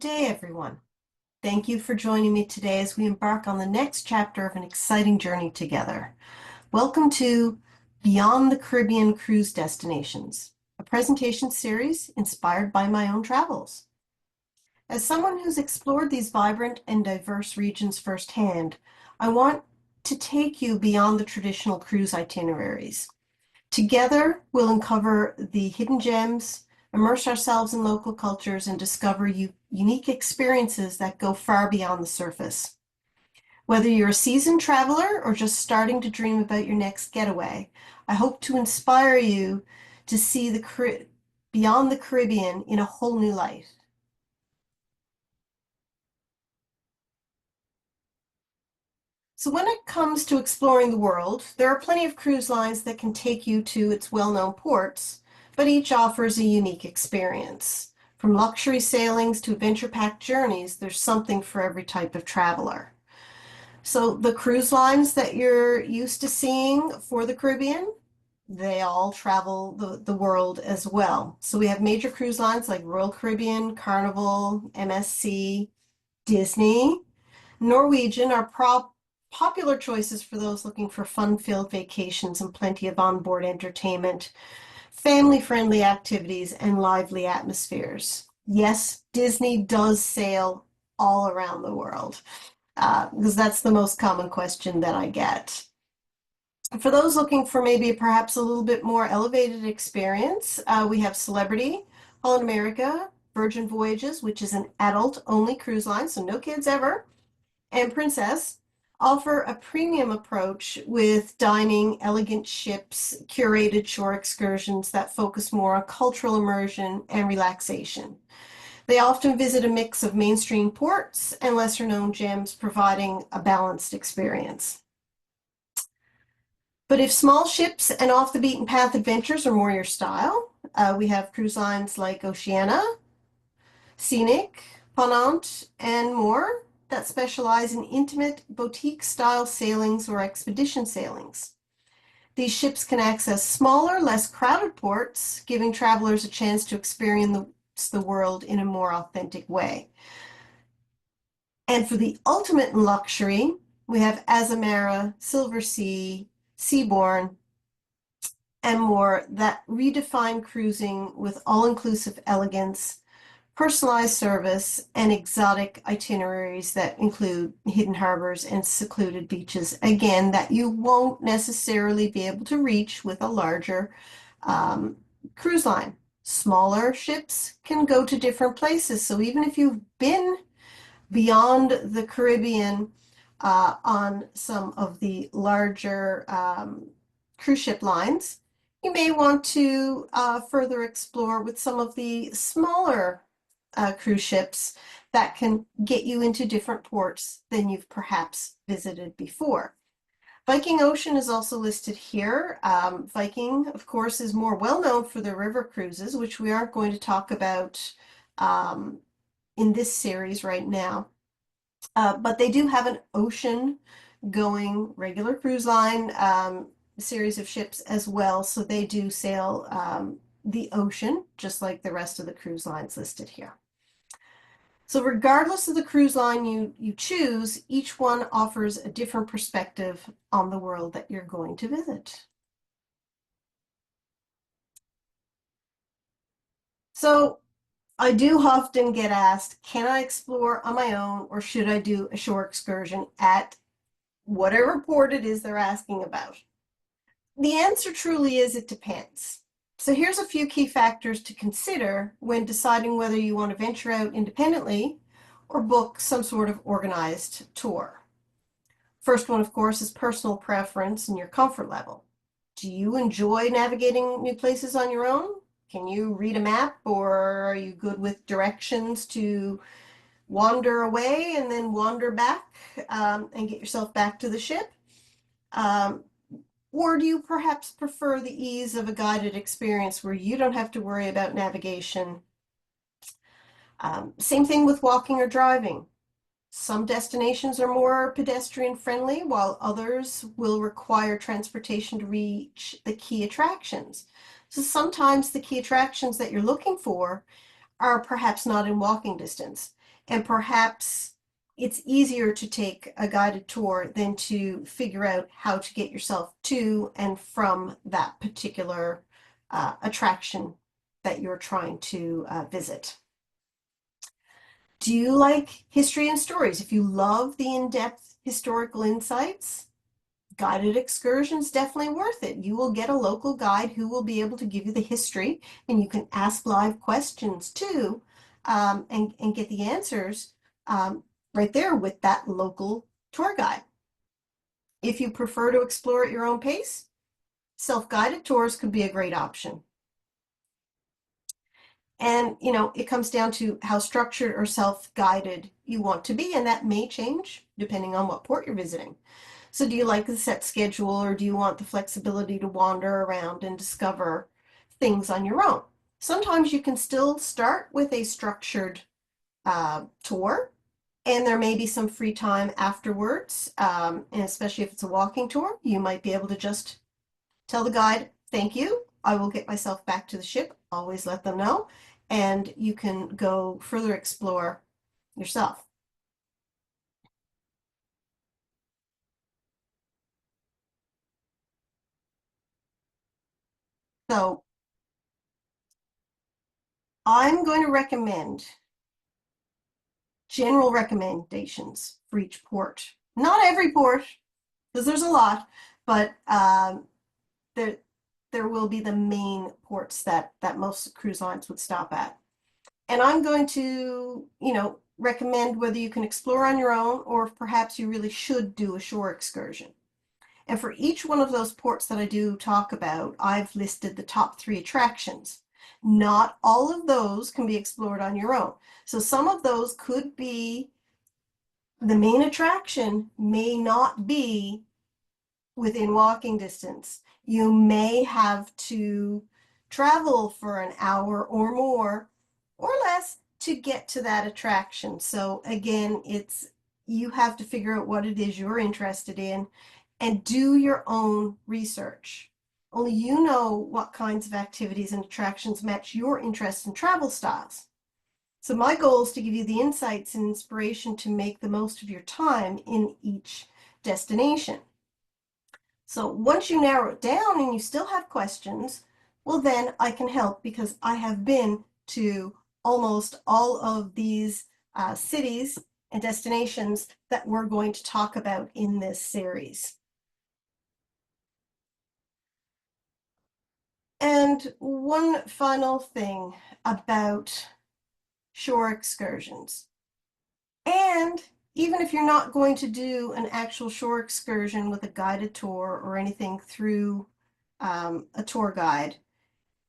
day, everyone. Thank you for joining me today as we embark on the next chapter of an exciting journey together. Welcome to Beyond the Caribbean Cruise Destinations, a presentation series inspired by my own travels. As someone who's explored these vibrant and diverse regions firsthand, I want to take you beyond the traditional cruise itineraries. Together, we'll uncover the hidden gems, immerse ourselves in local cultures, and discover unique experiences that go far beyond the surface. Whether you're a seasoned traveler or just starting to dream about your next getaway, I hope to inspire you to see beyond the Caribbean in a whole new light. So when it comes to exploring the world, there are plenty of cruise lines that can take you to its well-known ports, but each offers a unique experience. From luxury sailings to adventure-packed journeys, there's something for every type of traveler. So the cruise lines that you're used to seeing for the Caribbean, they all travel the world as well. So we have major cruise lines like Royal Caribbean, Carnival, MSC, Disney, Norwegian are popular choices for those looking for fun-filled vacations and plenty of onboard entertainment, family-friendly activities, and lively atmospheres. Yes, Disney does sail all around the world, because that's the most common question that I get. For those looking for maybe perhaps a little bit more elevated experience, we have Celebrity, Holland America, Virgin Voyages, which is an adult-only cruise line, so no kids ever, and Princess offer a premium approach with dining, elegant ships, curated shore excursions that focus more on cultural immersion and relaxation. They often visit a mix of mainstream ports and lesser-known gems, providing a balanced experience. But if small ships and off-the-beaten-path adventures are more your style, we have cruise lines like Oceania, Scenic, Ponant, and more that specialize in intimate boutique-style sailings or expedition sailings. These ships can access smaller, less crowded ports, giving travelers a chance to experience the world in a more authentic way. And for the ultimate in luxury, we have Azamara, Silversea, Seabourn, and more that redefine cruising with all-inclusive elegance, personalized service, and exotic itineraries that include hidden harbors and secluded beaches, again, that you won't necessarily be able to reach with a larger cruise line. Smaller ships can go to different places, so even if you've been beyond the Caribbean on some of the larger cruise ship lines, you may want to further explore with some of the smaller cruise ships that can get you into different ports than you've perhaps visited before. Viking Ocean is also listed here. Viking, of course, is more well known for their river cruises, which we aren't going to talk about in this series right now. But they do have an ocean-going regular cruise line series of ships as well, so they do sail the ocean, just like the rest of the cruise lines listed here. So regardless of the cruise line you choose, each one offers a different perspective on the world that you're going to visit. So I do often get asked, can I explore on my own or should I do a shore excursion at whatever port it is they're asking about? The answer truly is it depends. So here's a few key factors to consider when deciding whether you want to venture out independently or book some sort of organized tour. First one, of course, is personal preference and your comfort level. Do you enjoy navigating new places on your own? Can you read a map, or are you good with directions to wander away and then wander back and get yourself back to the ship? Or do you perhaps prefer the ease of a guided experience where you don't have to worry about navigation? Same thing with walking or driving. Some destinations are more pedestrian friendly, while others will require transportation to reach the key attractions. So sometimes the key attractions that you're looking for are perhaps not in walking distance. And perhaps it's easier to take a guided tour than to figure out how to get yourself to and from that particular attraction that you're trying to visit. Do you like history and stories? If you love the in-depth historical insights, guided excursions definitely worth it. You will get a local guide who will be able to give you the history, and you can ask live questions too, and get the answers right there with that local tour guide. If you prefer to explore at your own pace, self-guided tours could be a great option. And, it comes down to how structured or self-guided you want to be, and that may change depending on what port you're visiting. So do you like the set schedule, or do you want the flexibility to wander around and discover things on your own? Sometimes you can still start with a structured tour, and there may be some free time afterwards, and especially if it's a walking tour, you might be able to just tell the guide, thank you, I will get myself back to the ship, always let them know, and you can go further explore yourself. So I'm going to recommend general recommendations for each port. Not every port, because there's a lot, but there there will be the main ports that most cruise lines would stop at. And I'm going to, recommend whether you can explore on your own or if perhaps you really should do a shore excursion. And for each one of those ports that I do talk about, I've listed the top 3 attractions. Not all of those can be explored on your own. So some of those could be the main attraction may not be within walking distance. You may have to travel for an hour or more or less to get to that attraction. So again, you have to figure out what it is you're interested in and do your own research. Only you know what kinds of activities and attractions match your interests and travel styles. So my goal is to give you the insights and inspiration to make the most of your time in each destination. So once you narrow it down and you still have questions, well, then I can help because I have been to almost all of these cities and destinations that we're going to talk about in this series. And one final thing about shore excursions. And even if you're not going to do an actual shore excursion with a guided tour or anything through a tour guide,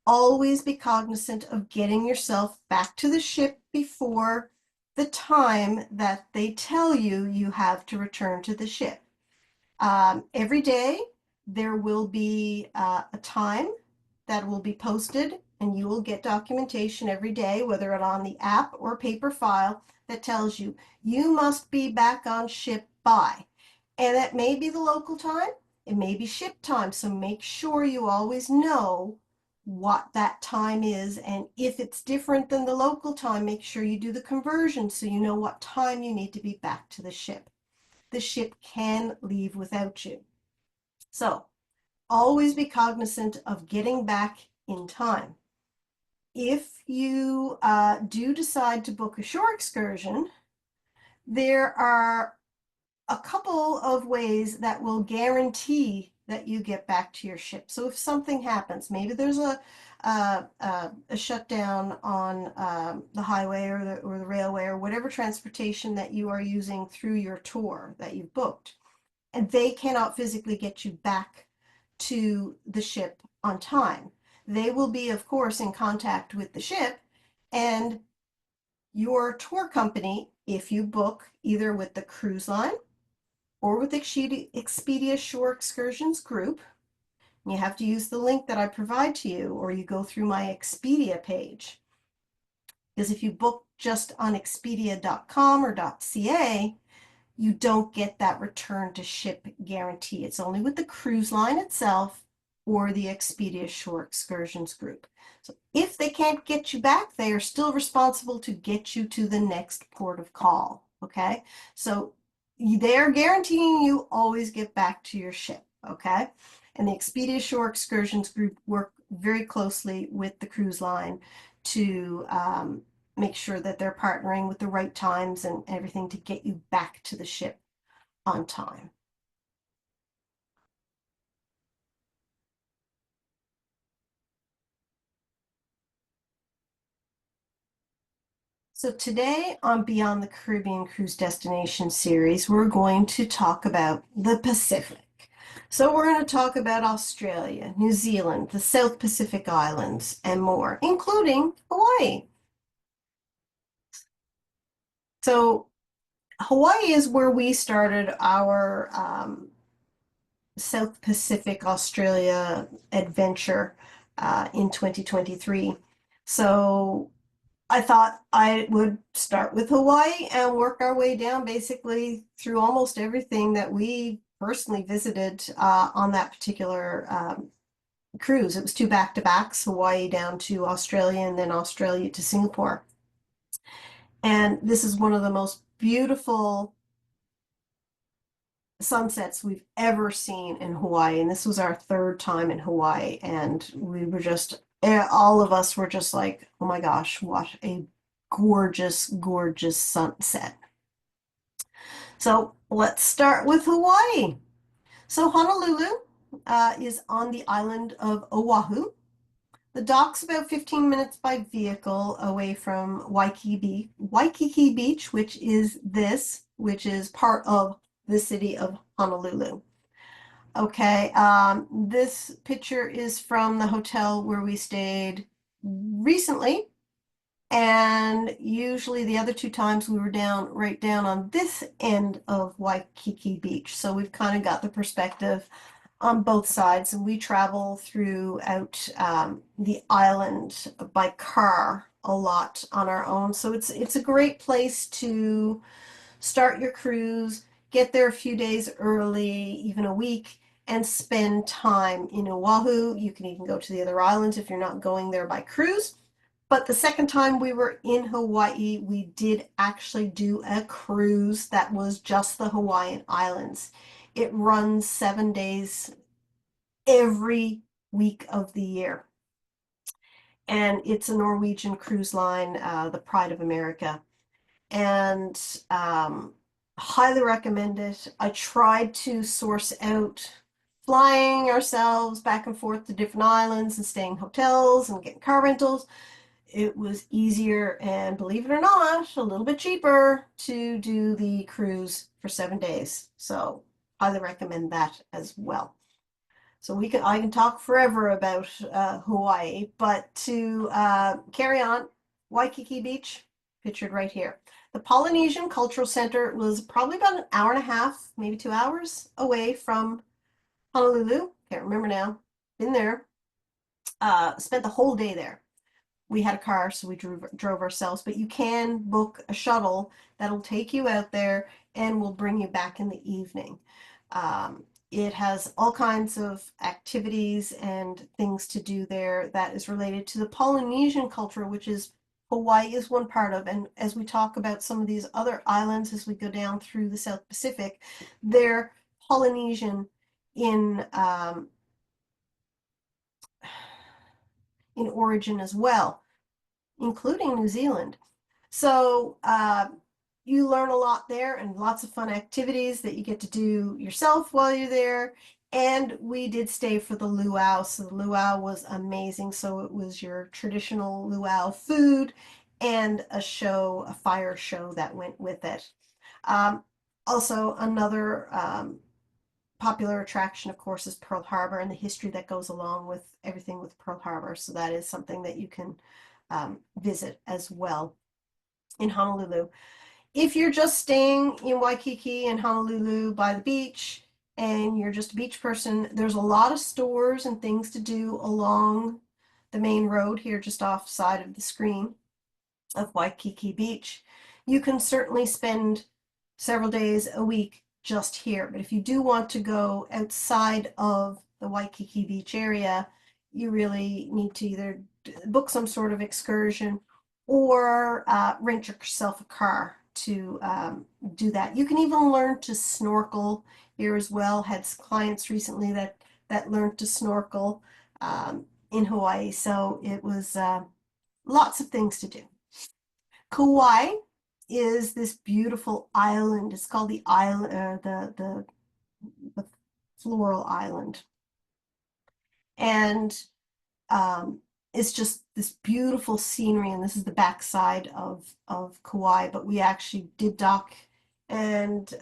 always be cognizant of getting yourself back to the ship before the time that they tell you you have to return to the ship. Every day there will be a time that will be posted, and you will get documentation every day, whether it's on the app or paper file, that tells you you must be back on ship by. And that may be the local time, it may be ship time, so make sure you always know what that time is, and if it's different than the local time, make sure you do the conversion so you know what time you need to be back to the ship. The ship can leave without you. So always be cognizant of getting back in time. If you do decide to book a shore excursion, there are a couple of ways that will guarantee that you get back to your ship. So if something happens, maybe there's a shutdown on the highway or the railway or whatever transportation that you are using through your tour that you've booked, and they cannot physically get you back to the ship on time. They will be, of course, in contact with the ship, and your tour company, if you book either with the cruise line or with Expedia Shore Excursions group, you have to use the link that I provide to you, or you go through my Expedia page. Because if you book just on expedia.com or .ca, you don't get that return to ship guarantee. It's only with the cruise line itself or the Expedia Shore Excursions group. So if they can't get you back, they are still responsible to get you to the next port of call. Okay, so they are guaranteeing you always get back to your ship. Okay, and the Expedia Shore Excursions group work very closely with the cruise line to make sure that they're partnering with the right times and everything to get you back to the ship on time. So today on Beyond the Caribbean Cruise Destination series, we're going to talk about the Pacific. So we're going to talk about Australia, New Zealand, the South Pacific Islands, and more, including Hawaii. So Hawaii is where we started our South Pacific Australia adventure in 2023. So I thought I would start with Hawaii and work our way down basically through almost everything that we personally visited on that particular cruise. It was two back-to-backs, Hawaii down to Australia and then Australia to Singapore. And this is one of the most beautiful sunsets we've ever seen in Hawaii. And this was our third time in Hawaii. And we were just, all of us were just like, oh my gosh, what a gorgeous, gorgeous sunset. So let's start with Hawaii. So Honolulu is on the island of Oahu. The dock's about 15 minutes by vehicle away from Waikiki Beach, which is part of the city of Honolulu. Okay, this picture is from the hotel where we stayed recently, and usually the other two times we were right down on this end of Waikiki Beach. So we've kind of got the perspective on both sides, and we travel throughout the island by car a lot on our own. So it's a great place to start your cruise, get there a few days early, even a week, and spend time in Oahu. You can even go to the other islands if you're not going there by cruise. But the second time we were in Hawaii, we did actually do a cruise that was just the Hawaiian Islands. It runs 7 days every week of the year. And it's a Norwegian cruise line, the Pride of America. And highly recommend it. I tried to source out flying ourselves back and forth to different islands and staying in hotels and getting car rentals. It was easier and, believe it or not, a little bit cheaper to do the cruise for 7 days. So highly recommend that as well. So I can talk forever about Hawaii, but to carry on, Waikiki Beach, pictured right here. The Polynesian Cultural Center was probably about an hour and a half, maybe 2 hours away from Honolulu. Can't remember now. Been there. Spent the whole day there. We had a car, so we drove ourselves, but you can book a shuttle that'll take you out there and will bring you back in the evening. It has all kinds of activities and things to do there that is related to the Polynesian culture, which is Hawaii is one part of. And as we talk about some of these other islands as we go down through the South Pacific, they're Polynesian in origin as well, including New Zealand. So you learn a lot there and lots of fun activities that you get to do yourself while you're there. And we did stay for the luau. So the luau was amazing. So it was your traditional luau food and a fire show that went with it. Also, another popular attraction, of course, is Pearl Harbor and the history that goes along with everything with Pearl Harbor. So that is something that you can visit as well in Honolulu. If you're just staying in Waikiki and Honolulu by the beach and you're just a beach person, there's a lot of stores and things to do along the main road here just off side of the screen of Waikiki Beach. You can certainly spend several days a week just here. But if you do want to go outside of the Waikiki Beach area, you really need to either book some sort of excursion or rent yourself a car to do that. You can even learn to snorkel here as well. Had clients recently that learned to snorkel in Hawaii, so it was lots of things to do. Kauai is this beautiful island. It's called the island, the floral island, and um, it's just this beautiful scenery. And this is the backside of Kauai, but we actually did dock and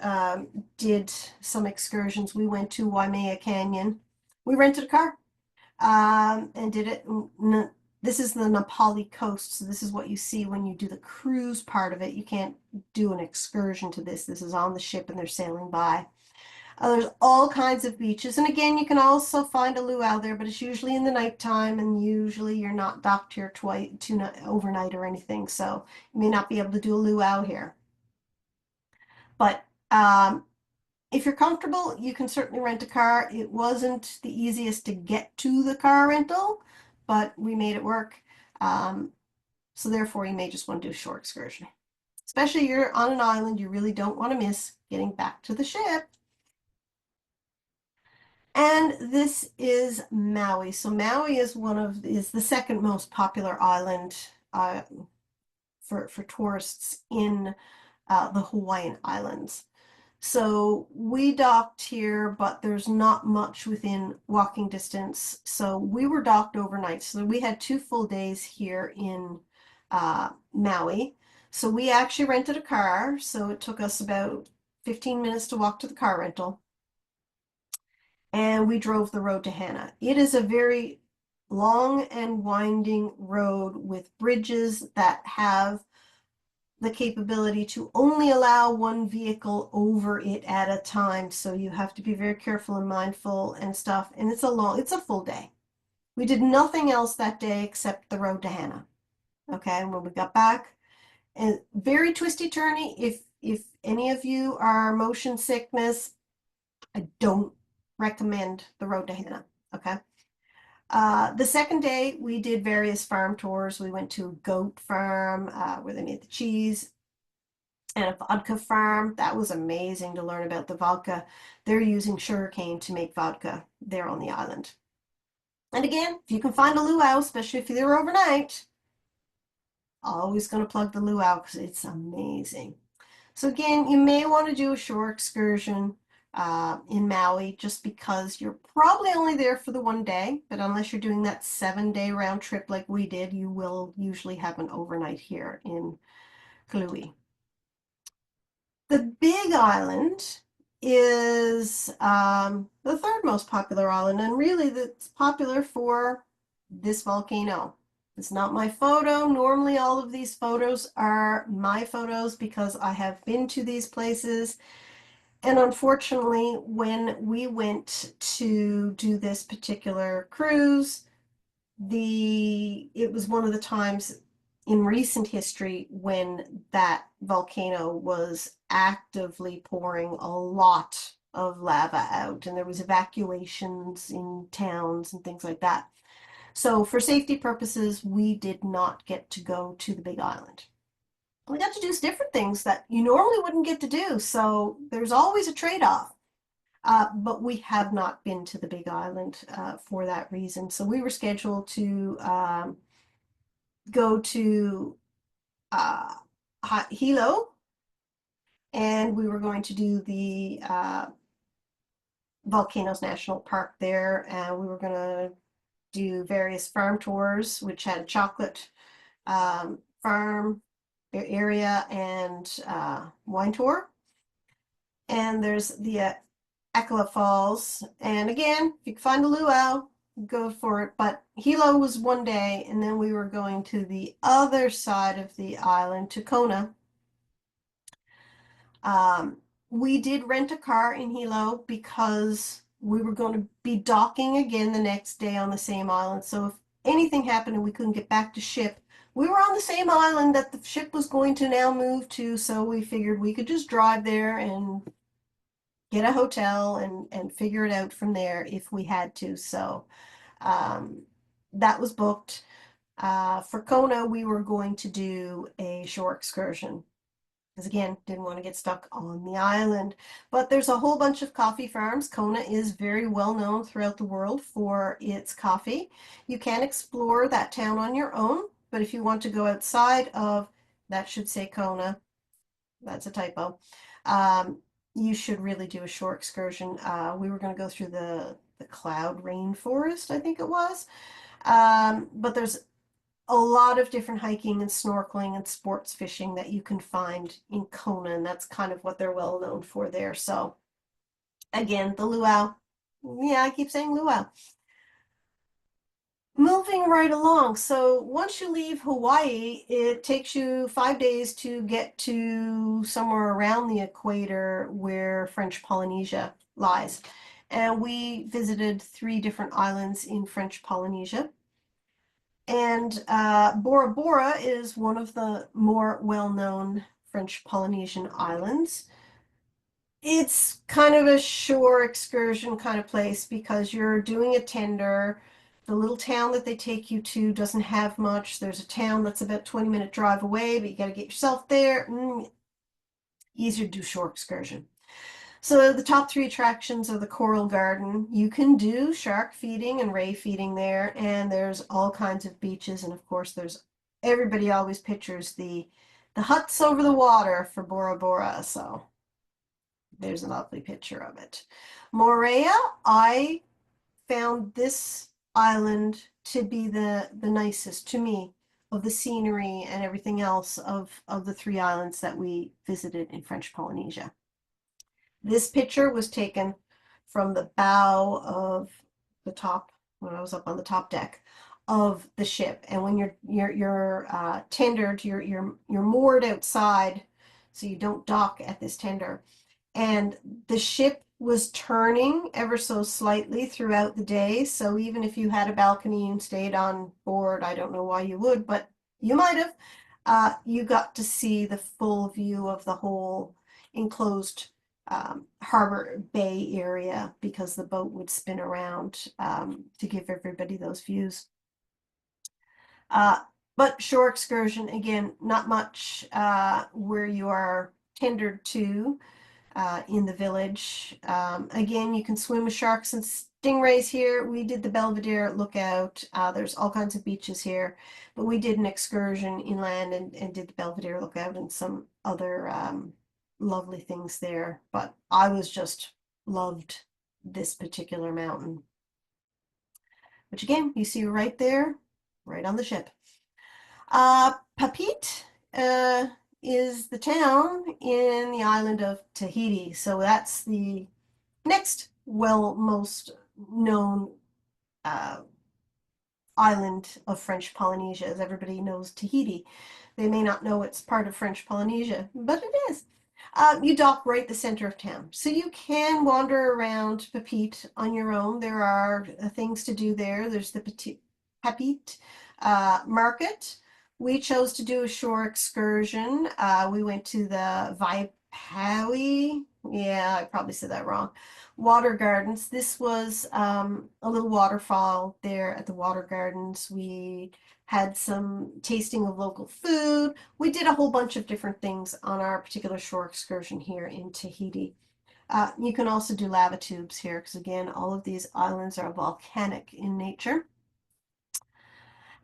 did some excursions. We went to Waimea Canyon. We rented a car and did it. This is the Nepali coast, so this is what you see when you do the cruise part of it. You can't do an excursion to this. This is on the ship and they're sailing by. There's all kinds of beaches, and again, you can also find a luau there, but it's usually in the nighttime, and usually you're not docked here twice, overnight or anything, so you may not be able to do a luau here. But if you're comfortable, you can certainly rent a car. It wasn't the easiest to get to the car rental, but we made it work. So therefore, you may just want to do a short excursion. Especially you're on an island, you really don't want to miss getting back to the ship. And this is Maui. So Maui is the second most popular island for tourists in the Hawaiian Islands. So we docked here, but there's not much within walking distance. So we were docked overnight. So we had 2 full days here in Maui. So we actually rented a car. So it took us about 15 minutes to walk to the car rental. And we drove the road to Hana. It is a very long and winding road with bridges that have the capability to only allow one vehicle over it at a time. So you have to be very careful and mindful and stuff. And it's a full day. We did nothing else that day except the road to Hana. Okay, and when we got back, and very twisty turny. If any of you are motion sickness, I don't recommend the road to Hana. Okay. The second day, we did various farm tours. We went to a goat farm where they made the cheese, and a vodka farm. That was amazing to learn about the vodka. They're using sugarcane to make vodka there on the island. And again, if you can find a luau, especially if you're there overnight, always going to plug the luau because it's amazing. So again, you may want to do a shore excursion in Maui just because you're probably only there for the 1 day, but unless you're doing that 7-day round trip like we did, you will usually have an overnight here in Kalui. The Big Island is the third most popular island, and really that's popular for this volcano. It's not my photo. Normally all of these photos are my photos because I have been to these places. And unfortunately, when we went to do this particular cruise, it was one of the times in recent history when that volcano was actively pouring a lot of lava out, and there was evacuations in towns and things like that. So for safety purposes, we did not get to go to the Big Island. We got to do different things that you normally wouldn't get to do, so there's always a trade-off. But we have not been to the Big Island for that reason. So we were scheduled to go to uh, Hilo, and we were going to do the Volcanoes National Park there, and we were going to do various farm tours, which had a chocolate farm area and wine tour. And there's the Akala Falls. And again, if you can find a luau, go for it. But Hilo was 1 day, and then we were going to the other side of the island, to Kona. We did rent a car in Hilo because we were going to be docking again the next day on the same island. So if anything happened and we couldn't get back to ship, we were on the same island that the ship was going to now move to, so we figured we could just drive there and get a hotel and figure it out from there if we had to. So um, that was booked. For Kona, we were going to do a shore excursion because again, didn't want to get stuck on the island. But there's a whole bunch of coffee farms. Kona is very well known throughout the world for its coffee. You can explore that town on your own, but if you want to go outside of, that should say Kona, that's a typo. Um, you should really do a shore excursion. We were going to go through the cloud rainforest, I think it was. But there's a lot of different hiking and snorkeling and sports fishing that you can find in Kona, and that's kind of what they're well known for there. So again, the luau. Yeah, I keep saying luau. Moving right along. So once you leave Hawaii, it takes you 5 days to get to somewhere around the equator where French Polynesia lies. And we visited 3 different islands in French Polynesia. And Bora Bora is one of the more well-known French Polynesian islands. It's kind of a shore excursion kind of place because you're doing a tender. The little town that they take you to doesn't have much. There's a town that's about 20-minute drive away, but you got to get yourself there. Easier to do shore excursion. So the top 3 attractions are the Coral Garden. You can do shark feeding and ray feeding there, and there's all kinds of beaches, and of course there's everybody always pictures the huts over the water for Bora Bora, so there's a lovely picture of it. Moorea, I found this island to be the nicest to me of the scenery and everything else of the 3 islands that we visited in French Polynesia. This picture was taken from the bow of the top, when I was up on the top deck of the ship. And when you're tendered, you're moored outside, so you don't dock at this tender. And the ship was turning ever so slightly throughout the day. So even if you had a balcony and stayed on board, I don't know why you would, but you might have. You got to see the full view of the whole enclosed harbor bay area because the boat would spin around to give everybody those views. Uh, but shore excursion, again, not much where you are tendered to in the village. Again, you can swim with sharks and stingrays here. We did the Belvedere Lookout. There's all kinds of beaches here, but we did an excursion inland and did the Belvedere Lookout and some other lovely things there. But I was just loved this particular mountain, which again, you see right there, right on the ship. Papeete uh, is the town in the island of Tahiti. So that's the next most known uh, island of French Polynesia, as everybody knows Tahiti. They may not know it's part of French Polynesia, but it is. You dock right the center of town. So you can wander around Papeete on your own. There are things to do there. There's the Papeete market. We chose to do a shore excursion. We went to the Vaipaui. Yeah, I probably said that wrong. Water gardens. This was a little waterfall there at the water gardens. We had some tasting of local food. We did a whole bunch of different things on our particular shore excursion here in Tahiti. You can also do lava tubes here because again, all of these islands are volcanic in nature.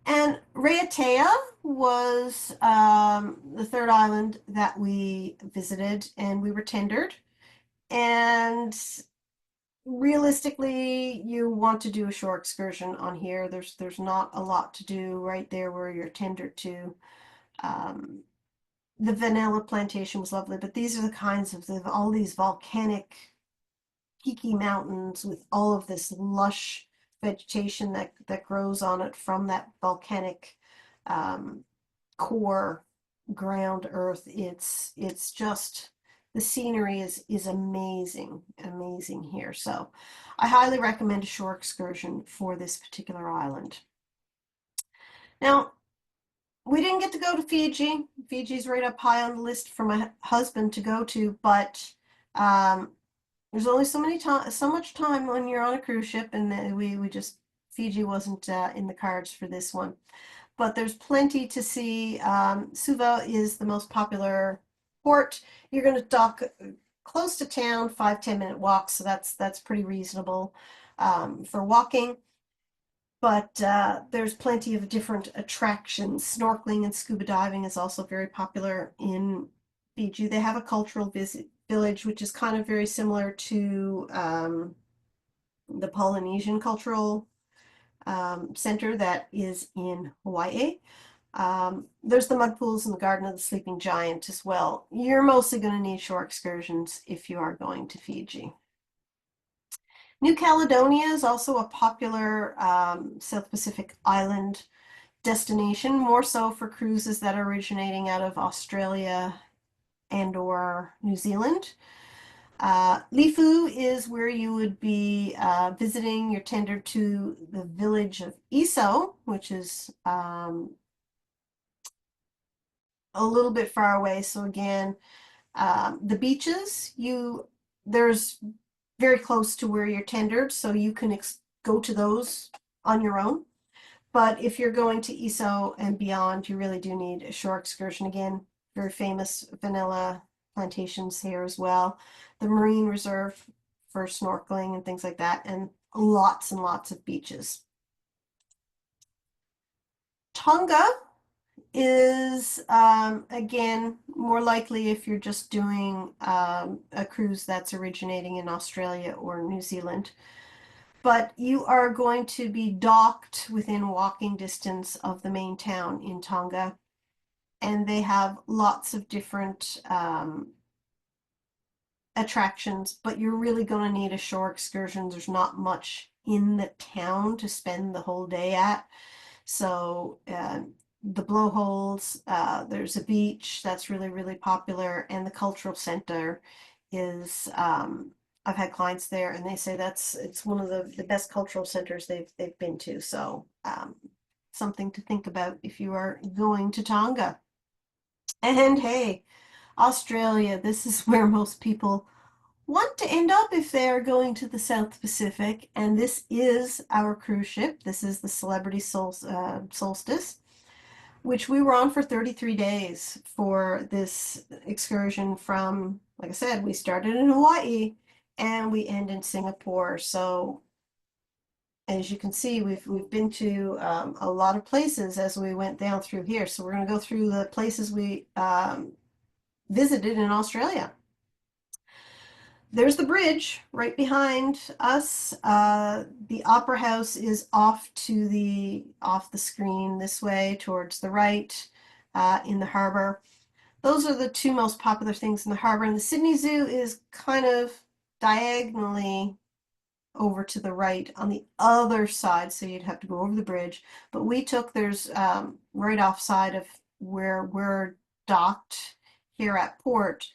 And Raiatea was the 3rd island that we visited and we were tendered. And realistically, you want to do a shore excursion on here. There's not a lot to do right there where you're tendered to. The vanilla plantation was lovely, but these are the kinds of all these volcanic peaky mountains with all of this lush vegetation that grows on it from that volcanic core ground earth. It's just the scenery is amazing here. So I highly recommend a shore excursion for this particular island. Now, we didn't get to go to Fiji. Fiji's right up high on the list for my husband to go to, but There's only so much time when you're on a cruise ship, and then we just Fiji wasn't in the cards for this one. But there's plenty to see. Suva is the most popular port. You're going to dock close to town, 5-10 minute walk, so that's pretty reasonable for walking. But there's plenty of different attractions. Snorkeling and scuba diving is also very popular in Fiji. They have a cultural village, which is kind of very similar to the Polynesian Cultural Center that is in Hawaii. There's the mud pools and the Garden of the Sleeping Giant as well. You're mostly going to need shore excursions if you are going to Fiji. New Caledonia is also a popular South Pacific island destination, more so for cruises that are originating out of Australia and or New Zealand. Lifu is where you would be visiting. You're tendered to the village of Iso, which is a little bit far away. So again, the beaches, there's very close to where you're tendered, so you can go to those on your own. But if you're going to Iso and beyond, you really do need a shore excursion. Again, very famous vanilla plantations here as well. The marine reserve for snorkeling and things like that, and lots of beaches. Tonga is, again, more likely if you're just doing a cruise that's originating in Australia or New Zealand. But you are going to be docked within walking distance of the main town in Tonga. And they have lots of different attractions, but you're really going to need a shore excursion. There's not much in the town to spend the whole day at. So the blowholes, there's a beach that's really popular, and the cultural center is I've had clients there and they say it's one of the best cultural centers they've been to. So something to think about if you are going to Tonga. And hey, Australia, this is where most people want to end up if they are going to the South Pacific, and this is our cruise ship. This is the Celebrity Solstice, which we were on for 33 days for this excursion from, like I said, we started in Hawaii and we end in Singapore. So as you can see, we've been to a lot of places as we went down through here. So we're going to go through the places we visited in Australia. There's the bridge right behind us. The Opera House is off the screen this way towards the right in the harbor. Those are the two most popular things in the harbor. And the Sydney Zoo is kind of diagonally over to the right on the other side, so you'd have to go over the bridge. But there's right offside of where we're docked here at port,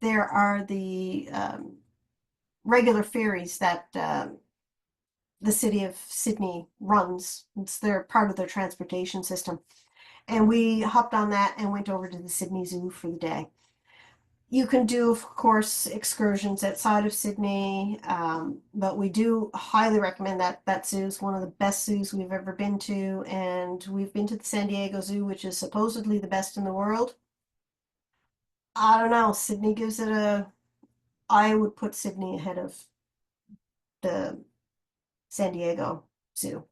there are the regular ferries that the city of Sydney runs. They're part of their transportation system. And we hopped on that and went over to the Sydney Zoo for the day. You can do, of course, excursions outside of Sydney, but we do highly recommend that zoo is one of the best zoos we've ever been to. And we've been to the San Diego Zoo, which is supposedly the best in the world. I don't know. I would put Sydney ahead of the San Diego Zoo.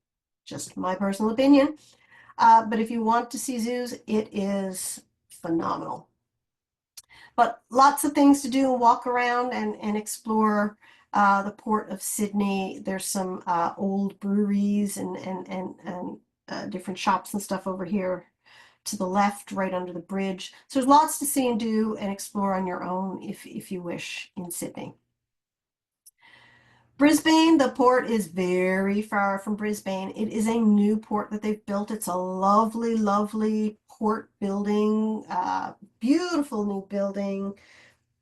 Just my personal opinion. But if you want to see zoos, it is phenomenal. But lots of things to do, walk around and explore the port of Sydney. There's some old breweries and different shops and stuff over here to the left, right under the bridge. So there's lots to see and do and explore on your own if you wish in Sydney. Brisbane, the port is very far from Brisbane. It is a new port that they've built. It's a lovely port building, beautiful new building,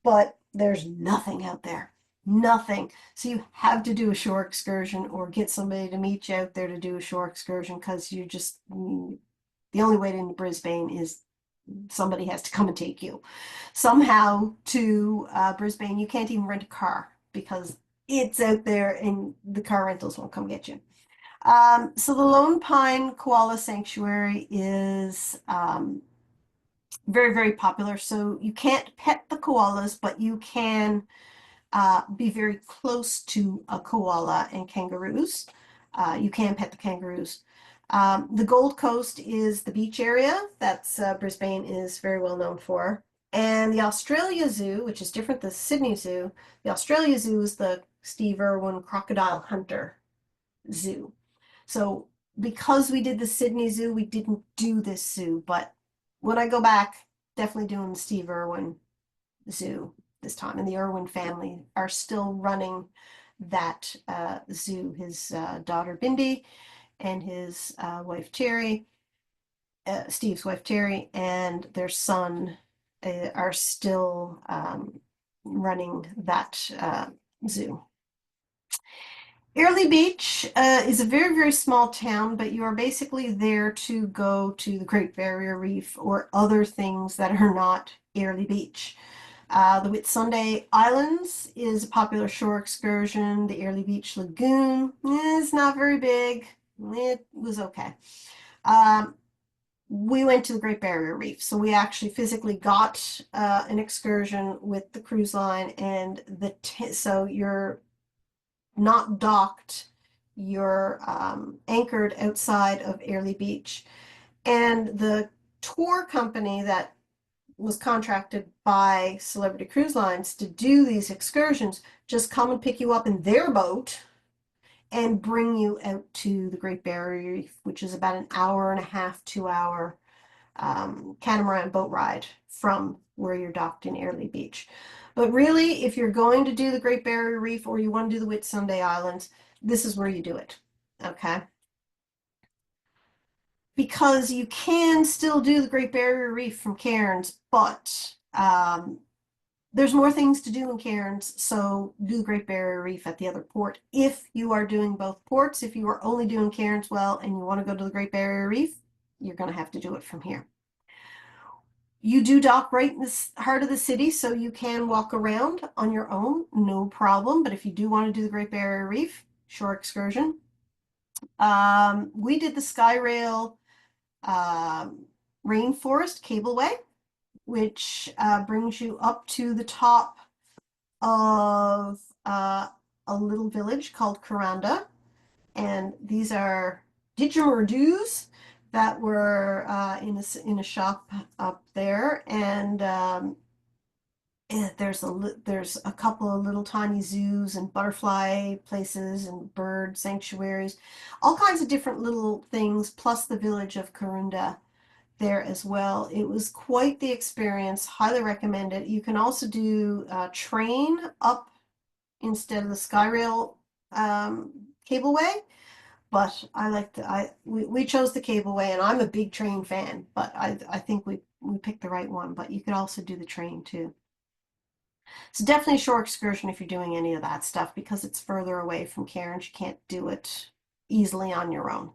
but there's nothing out there. Nothing. So you have to do a shore excursion or get somebody to meet you out there to do a shore excursion, because the only way into Brisbane is somebody has to come and take you somehow to Brisbane. You can't even rent a car because it's out there and the car rentals won't come get you. So the Lone Pine Koala Sanctuary is very, very popular. So you can't pet the koalas, but you can be very close to a koala and kangaroos. You can pet the kangaroos. The Gold Coast is the beach area. That's Brisbane is very well known for. And the Australia Zoo, which is different than Sydney Zoo, the Australia Zoo is the Steve Irwin Crocodile Hunter Zoo. So because we did the Sydney Zoo, we didn't do this zoo. But when I go back, definitely doing the Steve Irwin Zoo this time. And the Irwin family are still running that zoo. His daughter Bindi and his wife Terry, Steve's wife Terry, and their son are still running that zoo. Airlie Beach is a very, very small town, but you are basically there to go to the Great Barrier Reef or other things that are not Airlie Beach. The Whitsunday Islands is a popular shore excursion. The Airlie Beach Lagoon is not very big. It was okay. We went to the Great Barrier Reef, so we actually physically got an excursion with the cruise line, and so you're not docked, you're anchored outside of Airlie Beach. And the tour company that was contracted by Celebrity Cruise Lines to do these excursions just come and pick you up in their boat and bring you out to the Great Barrier Reef, which is about an hour and a half, 2 hour catamaran boat ride from where you're docked in Airlie Beach. But really, if you're going to do the Great Barrier Reef or you want to do the Whitsunday Islands, this is where you do it, okay? Because you can still do the Great Barrier Reef from Cairns, but there's more things to do in Cairns, so do the Great Barrier Reef at the other port. If you are doing both ports, if you are only doing Cairns well and you want to go to the Great Barrier Reef, you're going to have to do it from here. You do dock right in the heart of the city, so you can walk around on your own, no problem. But if you do want to do the Great Barrier Reef, shore excursion. We did the Skyrail Rainforest Cableway, which brings you up to the top of a little village called Kuranda. And these are didgeridoos that were in a shop up there. And there's a couple of little tiny zoos and butterfly places and bird sanctuaries, all kinds of different little things, plus the village of Kurunda there as well. It was quite the experience. Highly recommend it. You can also do train up instead of the Skyrail cableway, but we chose the cableway, and I'm a big train fan, but I think we picked the right one. But you could also do the train too. So definitely a shore excursion if you're doing any of that stuff, because it's further away from Cairns. You can't do it easily on your own.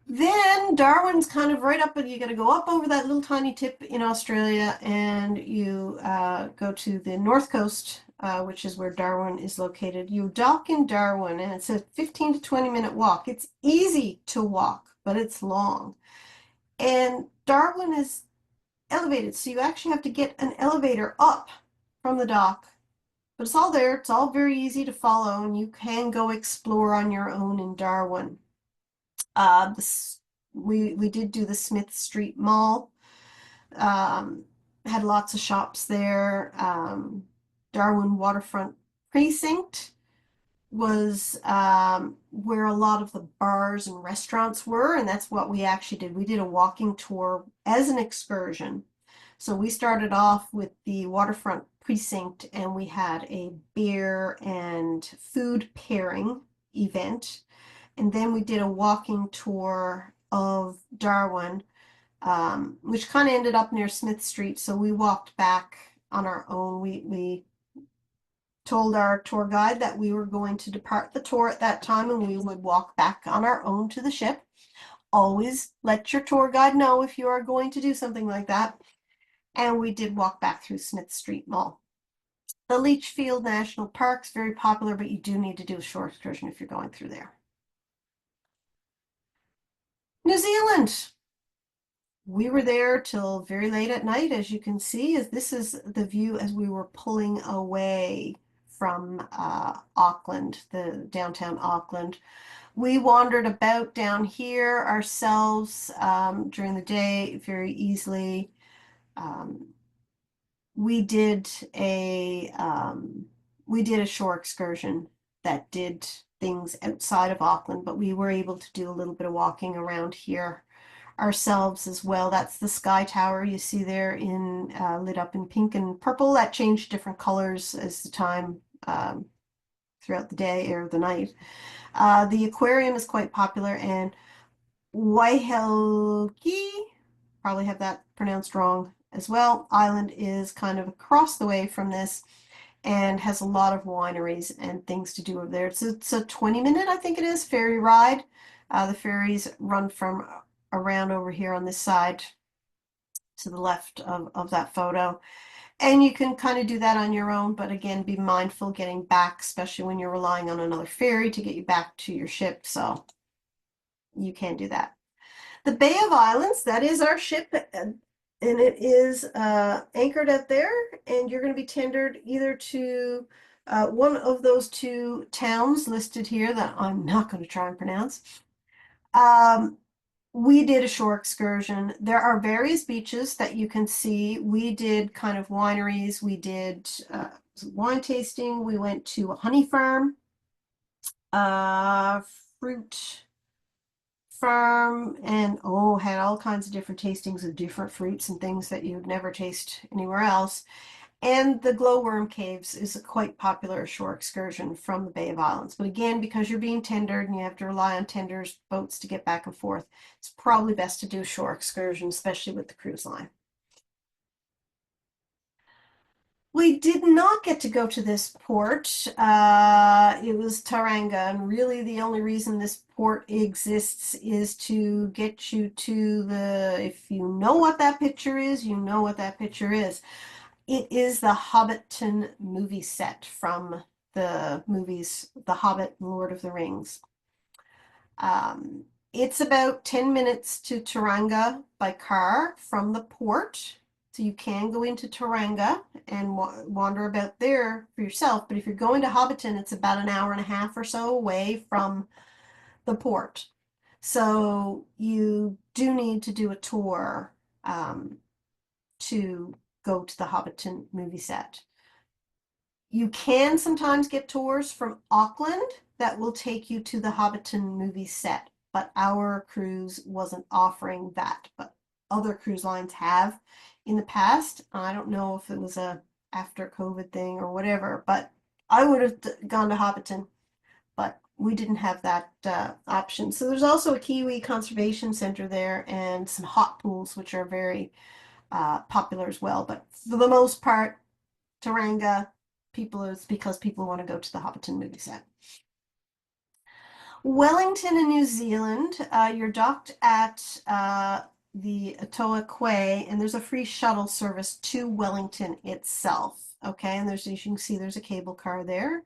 Then Darwin's kind of right up, and you got to go up over that little tiny tip in Australia, and you go to the north coast, which is where Darwin is located. You dock in Darwin, and it's a 15 to 20-minute walk. It's easy to walk, but it's long. And Darwin is elevated, so you actually have to get an elevator up from the dock. But it's all there. It's all very easy to follow, and you can go explore on your own in Darwin. We did do the Smith Street Mall. Had lots of shops there. Darwin Waterfront Precinct was where a lot of the bars and restaurants were, and that's what we actually did. We did a walking tour as an excursion. So we started off with the Waterfront Precinct, and we had a beer and food pairing event. And then we did a walking tour of Darwin, which kind of ended up near Smith Street. So we walked back on our own. We told our tour guide that we were going to depart the tour at that time and we would walk back on our own to the ship. Always let your tour guide know if you are going to do something like that. And we did walk back through Smith Street Mall. The Leachfield National Park's very popular, but you do need to do a shore excursion if you're going through there. New Zealand. We were there till very late at night, as you can see. As this is the view as we were pulling away from Auckland, the downtown Auckland. We wandered about down here ourselves during the day very easily. Um, we did a shore excursion that did things outside of Auckland, but we were able to do a little bit of walking around here ourselves as well. That's the Sky Tower you see there in lit up in pink and purple. That changed different colors as the time throughout the day or the night. The aquarium is quite popular, and Waihelki, probably have that pronounced wrong as well. Island is kind of across the way from this and has a lot of wineries and things to do over there. It's a 20-minute, I think it is, ferry ride. The ferries run from around over here on this side to the left of that photo. And you can kind of do that on your own, but again, be mindful getting back, especially when you're relying on another ferry to get you back to your ship. So you can do that. The Bay of Islands, that is our ship, and it is anchored out there, and you're going to be tendered either to one of those two towns listed here that I'm not going to try and pronounce. We did a shore excursion. There are various beaches that you can see. We did kind of wineries. We did wine tasting. We went to a honey farm, fruit farm, and oh, had all kinds of different tastings of different fruits and things that you'd never taste anywhere else. And the glowworm caves is a quite popular shore excursion from the Bay of Islands. But again, because you're being tendered and you have to rely on tenders, boats to get back and forth, it's probably best to do a shore excursion, especially with the cruise line. We did not get to go to this port. It was Tauranga, and really the only reason this port exists is to get you to if you know what that picture is, you know what that picture is. It is the Hobbiton movie set from the movies The Hobbit and Lord of the Rings. It's about 10 minutes to Tauranga by car from the port. So you can go into Tauranga and wander about there for yourself. But if you're going to Hobbiton, it's about an hour and a half or so away from the port. So you do need to do a tour to go to the Hobbiton movie set. You can sometimes get tours from Auckland that will take you to the Hobbiton movie set, but our cruise wasn't offering that, but other cruise lines have in the past. I don't know if it was a after COVID thing or whatever, but I would have gone to Hobbiton, but we didn't have that option. So there's also a Kiwi Conservation Center there and some hot pools, which are very popular as well. But for the most part, Tauranga, it's because people want to go to the Hobbiton movie set. Wellington in New Zealand, you're docked at the Atoa Quay, and there's a free shuttle service to Wellington itself. Okay, and as you can see, there's a cable car there.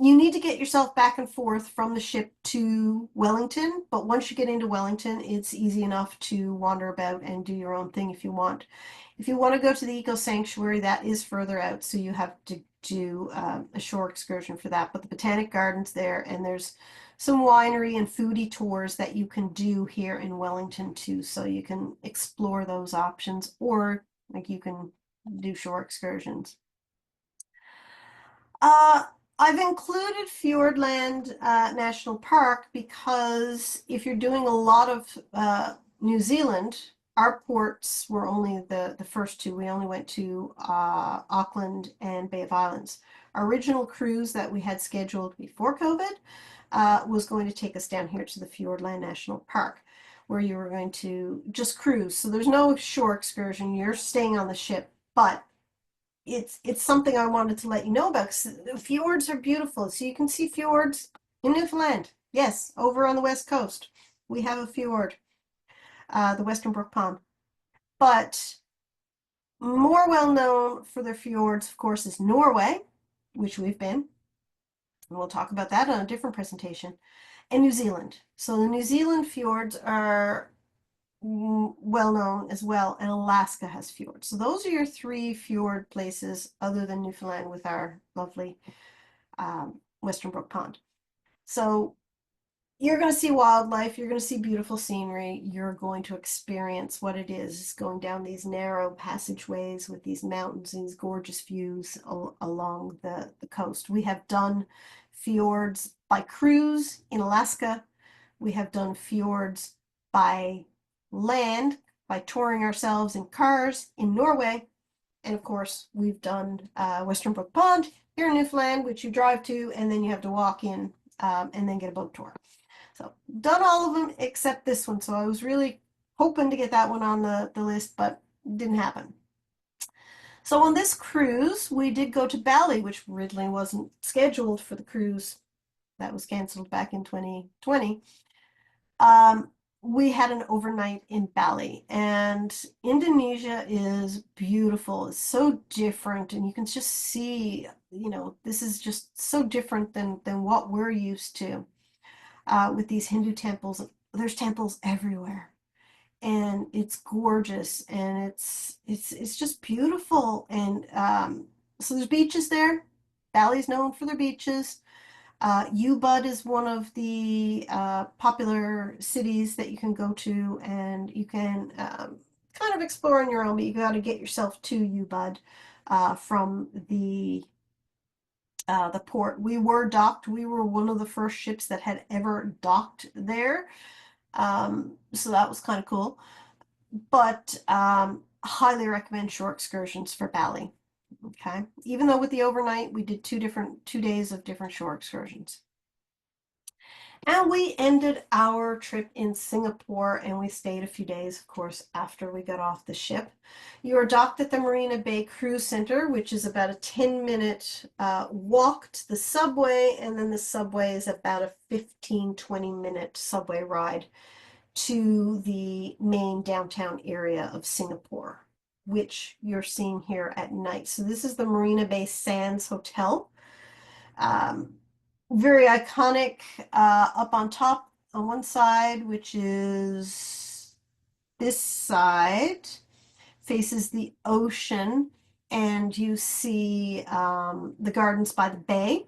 You need to get yourself back and forth from the ship to Wellington, but once you get into Wellington, it's easy enough to wander about and do your own thing if you want. If you want to go to the Eco Sanctuary, that is further out, so you have to do a shore excursion for that. But the Botanic Gardens there, and there's some winery and foodie tours that you can do here in Wellington too, so you can explore those options, or like you can do shore excursions. I've included Fiordland National Park because if you're doing a lot of New Zealand, our ports were only the first two. We only went to Auckland and Bay of Islands. Our original cruise that we had scheduled before COVID was going to take us down here to the Fiordland National Park, where you were going to just cruise. So there's no shore excursion. You're staying on the ship, but it's something I wanted to let you know about because the fjords are beautiful. So you can see fjords in Newfoundland. Yes, over on the west coast, we have a fjord, the Western Brook Pond. But More well known for their fjords, of course, is Norway, which we've been, and we'll talk about that on a different presentation, and New Zealand. So the New Zealand fjords are well known as well, and Alaska has fjords. So those are your three fjord places other than Newfoundland with our lovely Western Brook Pond. So you're going to see wildlife, you're going to see beautiful scenery, you're going to experience what it is going down these narrow passageways with these mountains and these gorgeous views along the coast. We have done fjords by cruise in Alaska. We have done fjords by land, by touring ourselves in cars in Norway. And of course, we've done Western Brook Pond here in Newfoundland, which you drive to, and then you have to walk in and then get a boat tour. So done all of them except this one. So I was really hoping to get that one on the list, but didn't happen. So on this cruise, we did go to Bali, which originally wasn't scheduled for the cruise. That was canceled back in 2020. We had an overnight in Bali, and Indonesia is beautiful. It's so different, and you can just see, this is just so different than what we're used to with these Hindu temples. There's temples everywhere, and it's gorgeous, and it's just beautiful. And so there's beaches there. Bali's known for their beaches. Ubud is one of the popular cities that you can go to, and you can kind of explore on your own, but you got to get yourself to Ubud from the port. We were docked. We were one of the first ships that had ever docked there. So that was kind of cool. But highly recommend shore excursions for Bali. Okay. Even though with the overnight, we did 2 days of different shore excursions. And we ended our trip in Singapore, and we stayed a few days, of course, after we got off the ship. You are docked at the Marina Bay Cruise Center, which is about a 10-minute walk to the subway, and then the subway is about a 15-20-minute subway ride to the main downtown area of Singapore, which you're seeing here at night. So this is the Marina Bay Sands Hotel. Very iconic up on top on one side, which is this side, faces the ocean, and you see the gardens by the bay,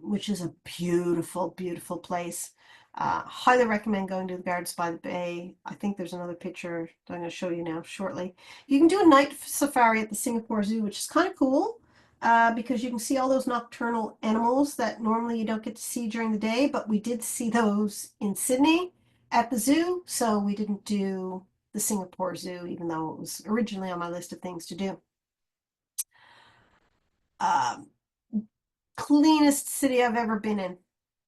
which is a beautiful, beautiful place. Highly recommend going to the Gardens by the Bay. I think there's another picture that I'm going to show you now shortly. You can do a night safari at the Singapore Zoo, which is kind of cool because you can see all those nocturnal animals that normally you don't get to see during the day, but we did see those in Sydney at the zoo, so we didn't do the Singapore Zoo, even though it was originally on my list of things to do. Um, Cleanest city I've ever been in.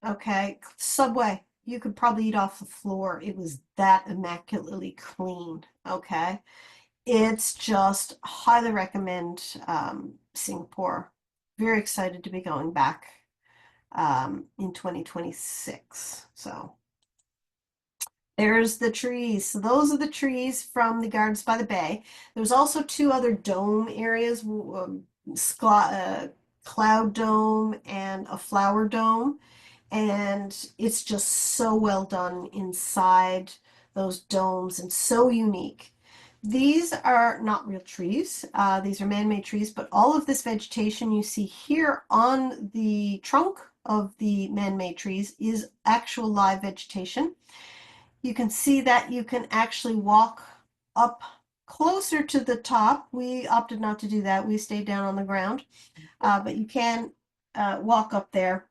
Okay, subway. You could probably eat off the floor. It was that immaculately clean. Okay, it's just highly recommend Singapore. Very excited to be going back in 2026. So there's the trees. So those are the trees from the Gardens by the Bay. There's also two other dome areas, cloud dome and a flower dome. And it's just so well done inside those domes and so unique. These are not real trees. These are man-made trees, but all of this vegetation you see here on the trunk of the man-made trees is actual live vegetation. You can see that you can actually walk up closer to the top. We opted not to do that. We stayed down on the ground, but you can walk up there.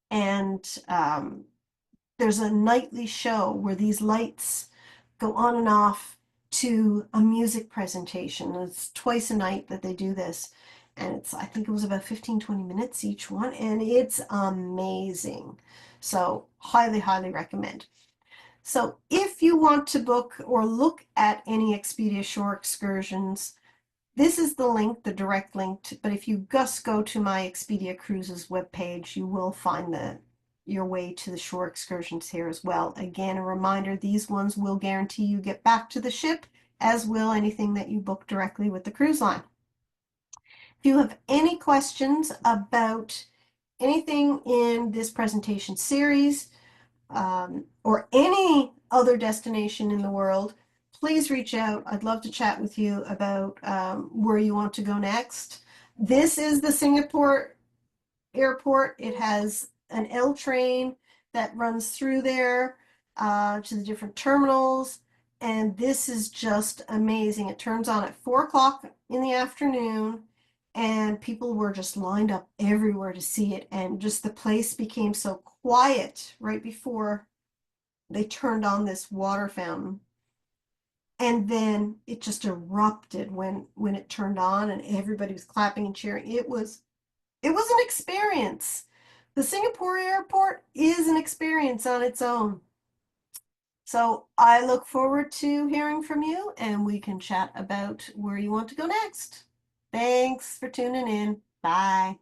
And there's a nightly show where these lights go on and off to a music presentation. It's twice a night that they do this. And I think it was about 15-20 minutes each one, and it's amazing. So highly, highly recommend. So if you want to book or look at any Expedia Shore excursions, this is the link, the direct link, but if you just go to my Expedia Cruises webpage, you will find your way to the shore excursions here as well. Again, a reminder, these ones will guarantee you get back to the ship as will anything that you book directly with the cruise line. If you have any questions about anything in this presentation series, or any other destination in the world, please reach out. I'd love to chat with you about where you want to go next. This is the Singapore airport. It has an L train that runs through there to the different terminals. And this is just amazing. It turns on at 4 o'clock in the afternoon, and people were just lined up everywhere to see it. And just the place became so quiet right before they turned on this water fountain. And then it just erupted when it turned on, and everybody was clapping and cheering. It was an experience. The Singapore airport is an experience on its own. So I look forward to hearing from you, and we can chat about where you want to go next. Thanks for tuning in. Bye.